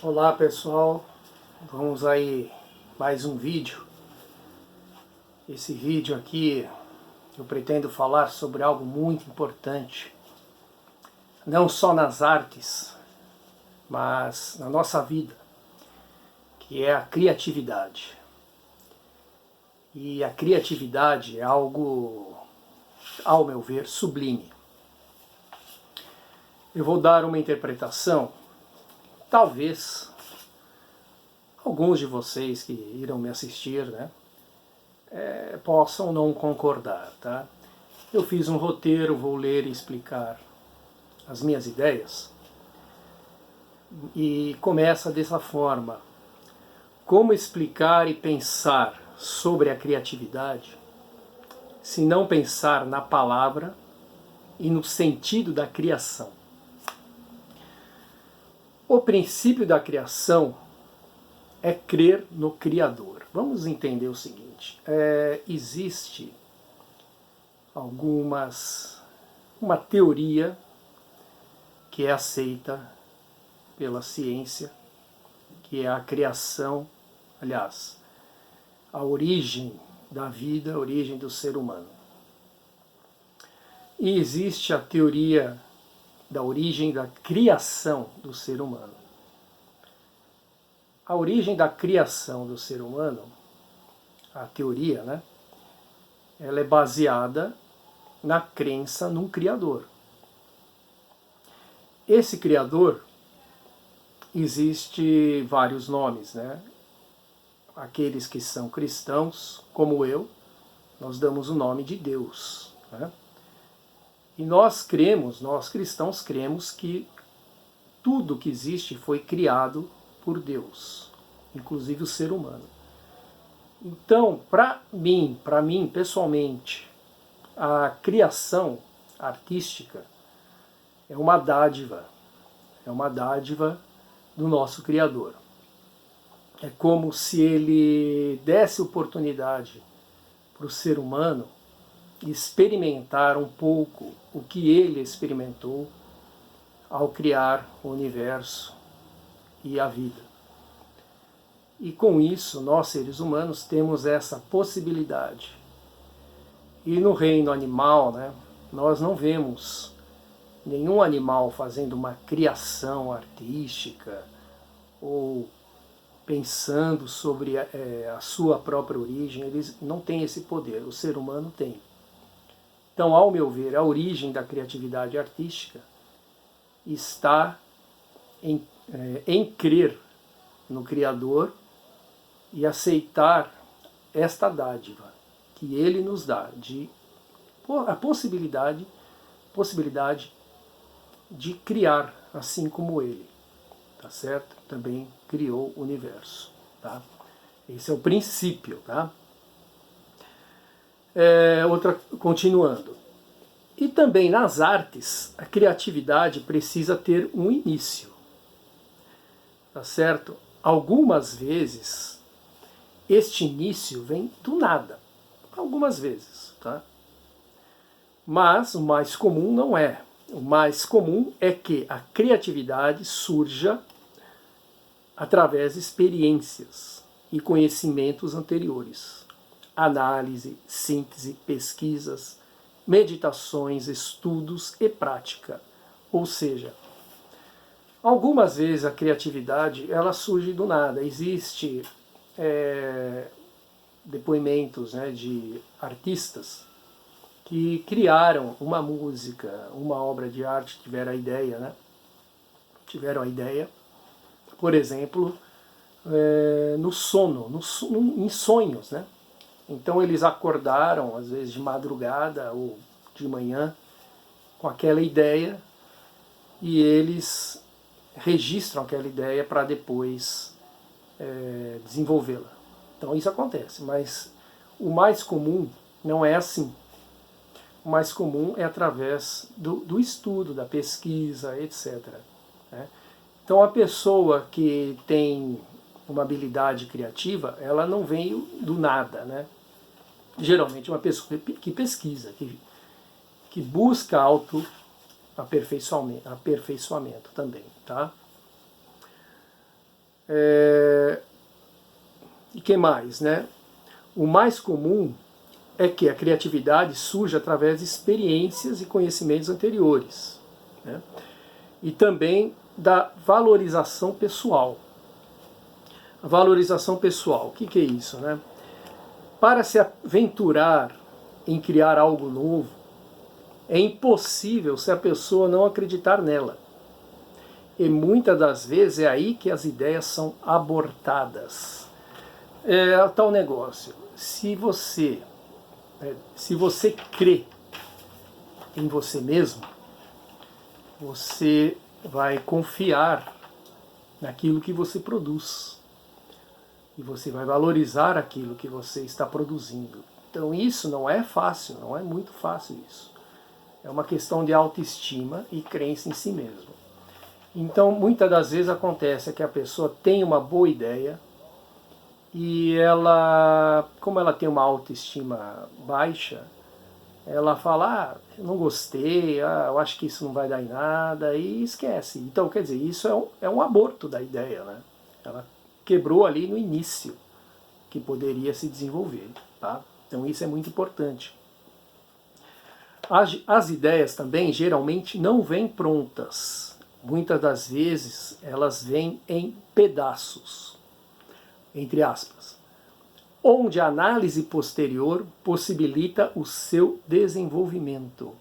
Olá pessoal, vamos aí mais um vídeo. Esse vídeo aqui eu pretendo falar sobre algo muito importante, não só nas artes, mas na nossa vida, que é a criatividade. E a criatividade é algo, ao meu ver, sublime. Eu vou dar uma interpretação, talvez alguns de vocês que irão me assistir, né, possam não concordar, tá? Eu fiz um roteiro, vou ler e explicar as minhas ideias, e começa dessa forma: como explicar e pensar sobre a criatividade se não pensar na palavra e no sentido da criação? O princípio da criação é crer no Criador. Vamos entender o seguinte: existe uma teoria que é aceita pela ciência, que é a criação, aliás, a origem da vida, a origem do ser humano. E existe a teoria da origem da criação do ser humano. A origem da criação do ser humano, a teoria, né, ela é baseada na crença num Criador. Esse Criador, existe vários nomes, né? Aqueles que são cristãos, como eu, nós damos o nome de Deus, né? E nós cristãos cremos que tudo que existe foi criado por Deus, inclusive o ser humano. Então, para mim pessoalmente, a criação artística é uma dádiva do nosso Criador. É como se ele desse oportunidade para o ser humano experimentar um pouco o que ele experimentou ao criar o universo e a vida. E com isso, nós seres humanos temos essa possibilidade. E no reino animal, né, nós não vemos nenhum animal fazendo uma criação artística ou pensando sobre a sua própria origem. Eles não têm esse poder, o ser humano tem. Então, ao meu ver, a origem da criatividade artística está em crer no Criador e aceitar esta dádiva que ele nos dá, a possibilidade de criar assim como ele, tá certo? Também criou o universo, tá? Esse é o princípio, tá? Continuando. E também nas artes, a criatividade precisa ter um início, tá certo? Algumas vezes, este início vem do nada, algumas vezes, tá? Mas o mais comum não é. O mais comum é que a criatividade surja através de experiências e conhecimentos anteriores. Análise, síntese, pesquisas, meditações, estudos e prática. Ou seja, algumas vezes a criatividade ela surge do nada. Existe depoimentos, né, de artistas que criaram uma música, uma obra de arte, tiveram a ideia, né? Por exemplo, no sono, em sonhos, né? Então eles acordaram, às vezes de madrugada ou de manhã, com aquela ideia, e eles registram aquela ideia para depois desenvolvê-la. Então isso acontece, mas o mais comum não é assim. O mais comum é através do estudo, da pesquisa, etc. Né? Então a pessoa que tem uma habilidade criativa, ela não veio do nada, né? Geralmente uma pessoa que pesquisa, que busca aperfeiçoamento também, tá? E que mais, né? O mais comum é que a criatividade surge através de experiências e conhecimentos anteriores, né? E também da valorização pessoal. A valorização pessoal, o que é isso, né? Para se aventurar em criar algo novo, é impossível se a pessoa não acreditar nela. E muitas das vezes é aí que as ideias são abortadas. É tal negócio. Se você crê em você mesmo, você vai confiar naquilo que você produz. E você vai valorizar aquilo que você está produzindo. Então isso não é fácil, não é muito fácil isso. É uma questão de autoestima e crença em si mesmo. Então muitas das vezes acontece que a pessoa tem uma boa ideia e ela, como ela tem uma autoestima baixa, ela fala, eu não gostei, eu acho que isso não vai dar em nada, e esquece. Então, quer dizer, isso é um aborto da ideia, né? Ela quebrou ali no início, que poderia se desenvolver, tá? Então isso é muito importante. As ideias também geralmente não vêm prontas. Muitas das vezes elas vêm em pedaços, entre aspas, onde a análise posterior possibilita o seu desenvolvimento.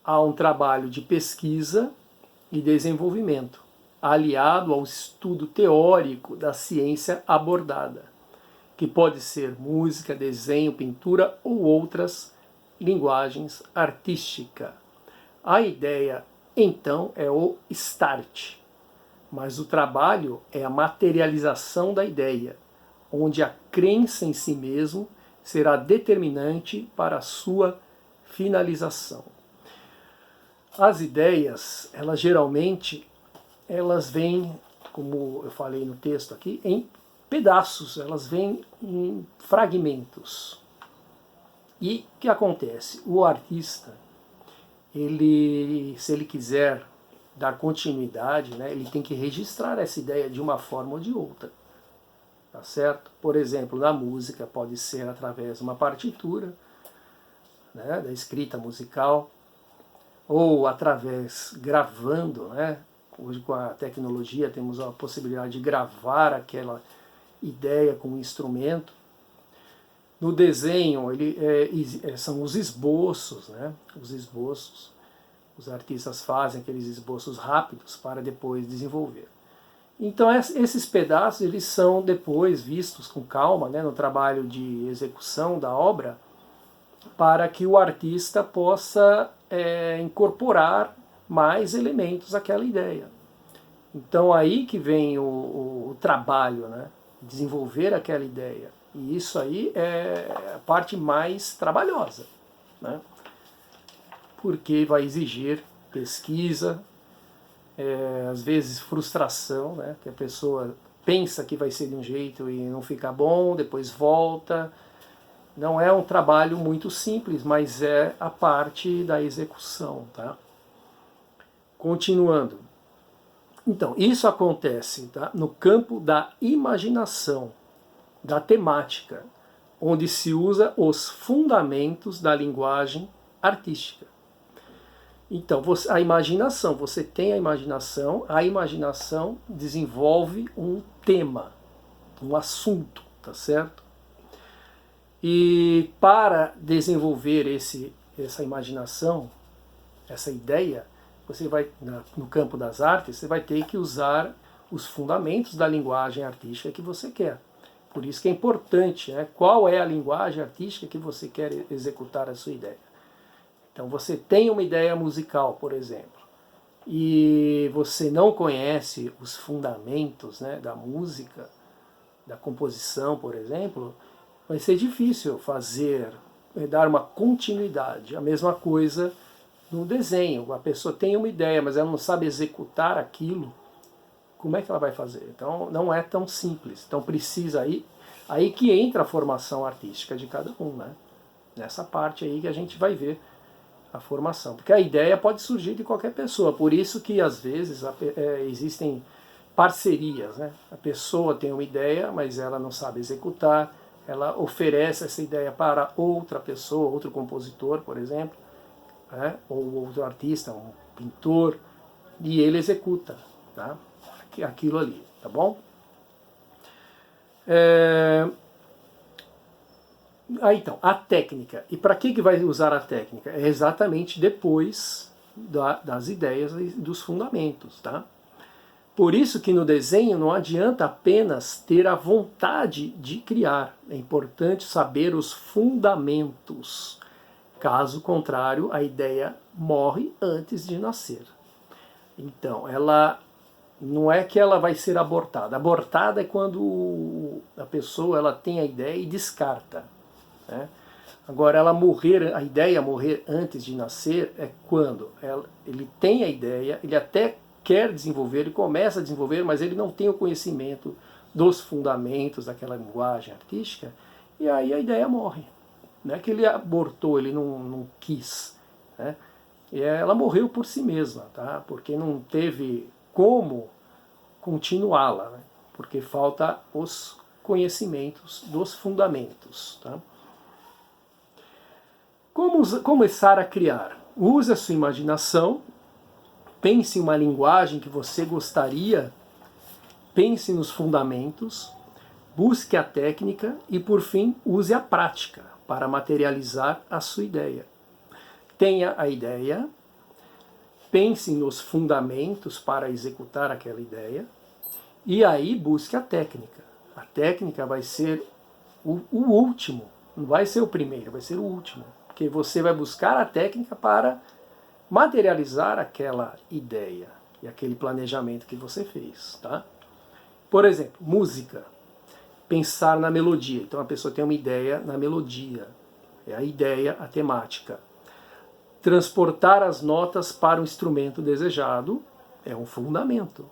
Há um trabalho de pesquisa e desenvolvimento, aliado ao estudo teórico da ciência abordada, que pode ser música, desenho, pintura ou outras linguagens artísticas. A ideia, então, é o start, mas o trabalho é a materialização da ideia, onde a crença em si mesmo será determinante para a sua finalização. As ideias, elas geralmente, elas vêm, como eu falei no texto aqui, em pedaços, elas vêm em fragmentos. E o que acontece? O artista, se ele quiser dar continuidade, né, ele tem que registrar essa ideia de uma forma ou de outra. Tá certo? Por exemplo, na música pode ser através de uma partitura, né, da escrita musical, ou através gravando, né? Hoje com a tecnologia temos a possibilidade de gravar aquela ideia com um instrumento. No desenho são os esboços, né? Os esboços. Os artistas fazem aqueles esboços rápidos para depois desenvolver. Então esses pedaços eles são depois vistos com calma, né, no trabalho de execução da obra, para que o artista possa incorporar mais elementos àquela ideia. Então aí que vem o trabalho, né, desenvolver aquela ideia. E isso aí é a parte mais trabalhosa, né, porque vai exigir pesquisa, às vezes frustração, né, que a pessoa pensa que vai ser de um jeito e não fica bom, depois volta. Não é um trabalho muito simples, mas é a parte da execução, tá? Continuando. Então, isso acontece, tá, no campo da imaginação, da temática, onde se usa os fundamentos da linguagem artística. Então, a imaginação, você tem a imaginação desenvolve um tema, um assunto, tá certo? E para desenvolver essa imaginação, essa ideia, você vai, no campo das artes, você vai ter que usar os fundamentos da linguagem artística que você quer. Por isso que é importante, né? Qual é a linguagem artística que você quer executar a sua ideia. Então você tem uma ideia musical, por exemplo, e você não conhece os fundamentos, né, da música, da composição, por exemplo, vai ser difícil dar uma continuidade. A mesma coisa no desenho. A pessoa tem uma ideia, mas ela não sabe executar aquilo. Como é que ela vai fazer? Então não é tão simples. Então precisa aí que entra a formação artística de cada um, né? Nessa parte aí que a gente vai ver a formação. Porque a ideia pode surgir de qualquer pessoa. Por isso que às vezes existem parcerias, né? A pessoa tem uma ideia, mas ela não sabe executar, ela oferece essa ideia para outra pessoa, outro compositor, por exemplo, né? Ou outro artista, um pintor, e ele executa, tá? Aquilo ali, tá bom? Então, a técnica. E para que vai usar a técnica? É exatamente depois das ideias e dos fundamentos, tá? Por isso que no desenho não adianta apenas ter a vontade de criar. É importante saber os fundamentos. Caso contrário, a ideia morre antes de nascer. Então, ela não é que ela vai ser abortada. Abortada é quando a pessoa ela tem a ideia e descarta, né? Agora, a ideia morrer antes de nascer é quando ele tem a ideia, ele até quer desenvolver, ele começa a desenvolver, mas ele não tem o conhecimento dos fundamentos daquela linguagem artística, e aí a ideia morre. Não é que ele abortou, ele não quis, né? E ela morreu por si mesma, tá? Porque não teve como continuá-la, né? Porque falta os conhecimentos dos fundamentos, tá? Como começar a criar? Use a sua imaginação, pense em uma linguagem que você gostaria, pense nos fundamentos, busque a técnica e, por fim, use a prática para materializar a sua ideia. Tenha a ideia, pense nos fundamentos para executar aquela ideia e aí busque a técnica. A técnica vai ser o último, não vai ser o primeiro, vai ser o último. Porque você vai buscar a técnica para materializar aquela ideia e aquele planejamento que você fez, tá? Por exemplo, música. Pensar na melodia. Então a pessoa tem uma ideia na melodia. É a ideia, a temática. Transportar as notas para o instrumento desejado é um fundamento.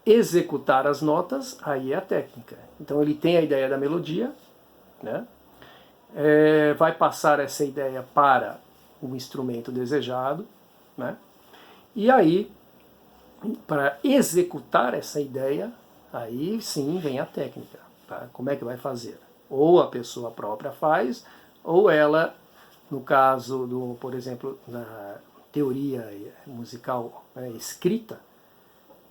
Executar as notas, aí é a técnica. Então ele tem a ideia da melodia, né? Vai passar essa ideia para o instrumento desejado, né? E aí, para executar essa ideia, aí sim vem a técnica, tá? Como é que vai fazer? Ou a pessoa própria faz, ou ela, no caso por exemplo, na teoria musical, né, escrita,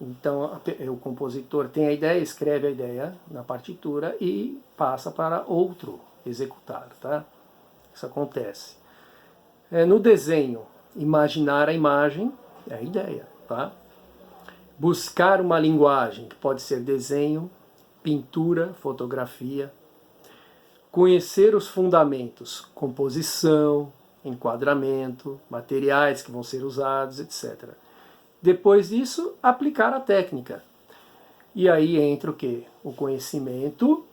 então o compositor tem a ideia, escreve a ideia na partitura e passa para outro executar, tá? Isso acontece. No desenho, imaginar a imagem é a ideia, tá? Buscar uma linguagem, que pode ser desenho, pintura, fotografia. Conhecer os fundamentos, composição, enquadramento, materiais que vão ser usados, etc. Depois disso, aplicar a técnica. E aí entra o quê? O conhecimento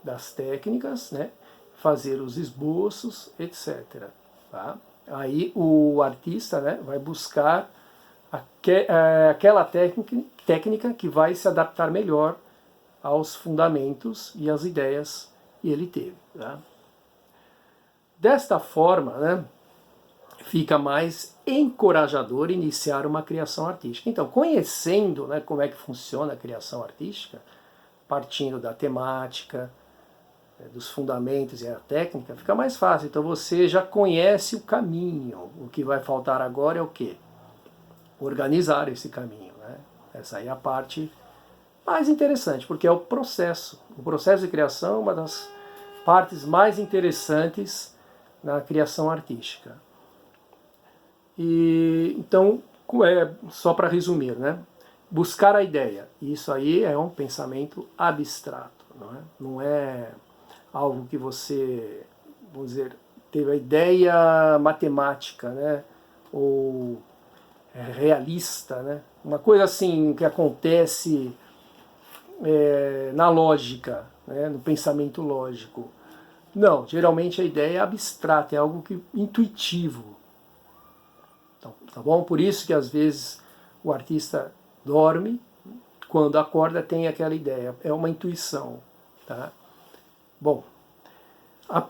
das técnicas, né? Fazer os esboços, etc. Tá? Aí o artista, né, vai buscar aquela técnica que vai se adaptar melhor aos fundamentos e às ideias que ele teve. Tá? Desta forma, né, fica mais encorajador iniciar uma criação artística. Então, conhecendo, né, como é que funciona a criação artística, partindo da temática, dos fundamentos e a técnica, fica mais fácil. Então você já conhece o caminho. O que vai faltar agora é o quê? Organizar esse caminho, né? Essa aí é a parte mais interessante, porque é o processo. O processo de criação é uma das partes mais interessantes na criação artística. E então, só para resumir, né? Buscar a ideia. Isso aí é um pensamento abstrato, não é algo que você, vamos dizer, teve a ideia matemática, né? Ou realista, né? Uma coisa assim que acontece na lógica, né? No pensamento lógico. Não, geralmente a ideia é abstrata, é algo intuitivo. Então, tá bom? Por isso que às vezes o artista dorme, quando acorda tem aquela ideia, é uma intuição, tá? Bom,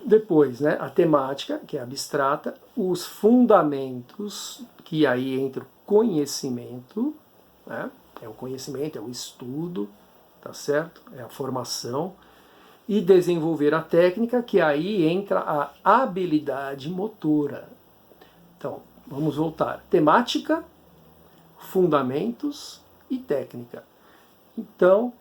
depois, né, a temática, que é abstrata, os fundamentos, que aí entra o conhecimento, né, é o conhecimento, é o estudo, tá certo? É a formação. E desenvolver a técnica, que aí entra a habilidade motora. Então, vamos voltar. Temática, fundamentos e técnica. Então,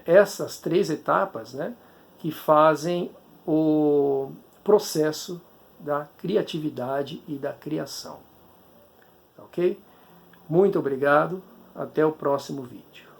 essas 3 etapas, né, que fazem o processo da criatividade e da criação. Ok? Muito obrigado. Até o próximo vídeo.